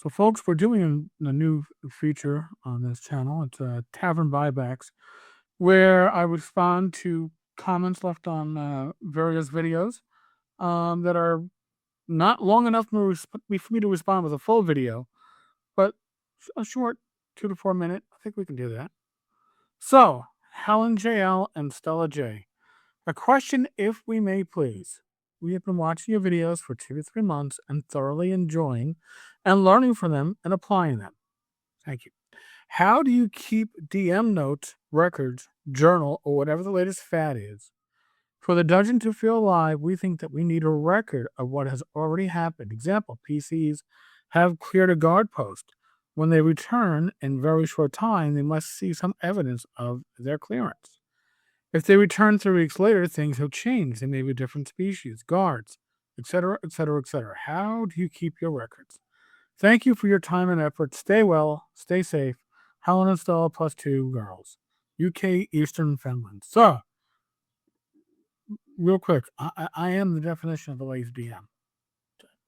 So, folks, we're doing a new feature on this channel. It's Tavern Buybacks, where I respond to comments left on various videos that are not long enough for me to respond with a full video, but a short 2 to 4 minute. I think we can do that. So, Helen JL and Stella J. A question, if we may please. We have been watching your videos for 2 to 3 months and thoroughly enjoying and learning from them and applying them. Thank you. How do you keep DM notes, records, journal, or whatever the latest fad is? For the dungeon to feel alive, we think that we need a record of what has already happened. Example, PCs have cleared a guard post. When they return in very short time, they must see some evidence of their clearance. If they return 3 weeks later, things have changed. They may be different species, guards, etc., etc., etc. How do you keep your records? Thank you for your time and effort. Stay well, stay safe. Helen and Stella +2 girls. UK, Eastern Finland. So, real quick, I am the definition of a lazy DM.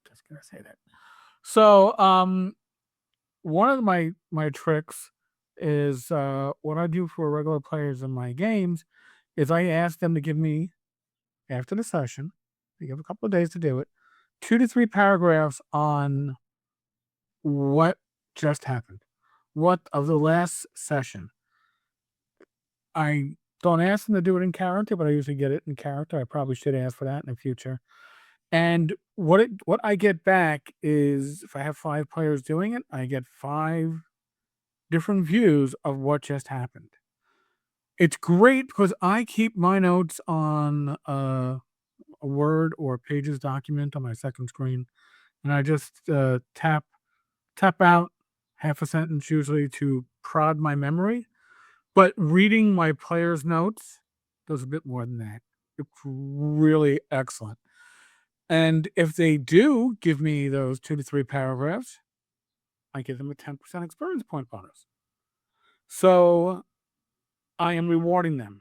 Just gonna say that. So, one of my tricks is what I do for regular players in my games is I ask them to give me, after the session, they have a couple of days to do it, 2 to 3 paragraphs on what just happened, what of the last session. I don't ask them to do it in character, but I usually get it in character. I probably should ask for that in the future. And what I get back is, if I have 5 players doing it, I get 5 different views of what just happened. It's great because I keep my notes on a Word or Pages document on my second screen, and I just tap out half a sentence usually to prod my memory. But reading my players' notes does a bit more than that. It's really excellent. And if they do give me those 2 to 3 paragraphs, I give them a 10% experience point bonus. So I am rewarding them.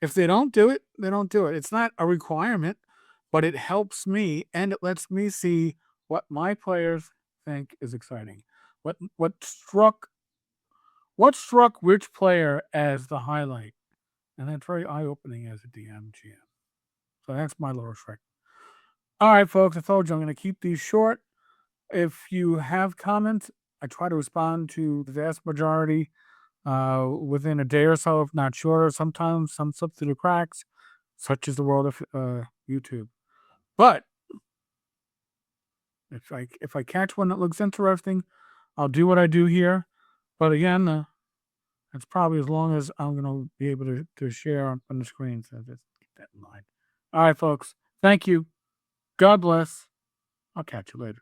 If they don't do it, they don't do it. It's not a requirement, but it helps me and it lets me see what my players think is exciting. What struck which player as the highlight. And that's very eye-opening as a DM GM. So that's my little trick. All right, folks, I told you I'm going to keep these short. If you have comments, I try to respond to the vast majority within a day or so, if not shorter. Sometimes some slip through the cracks, such as the world of YouTube. But if I catch one that looks interesting, I'll do what I do here. But again, that's probably as long as I'm going to be able to share on the screen. So just keep that in mind. All right, folks. Thank you. God bless. I'll catch you later.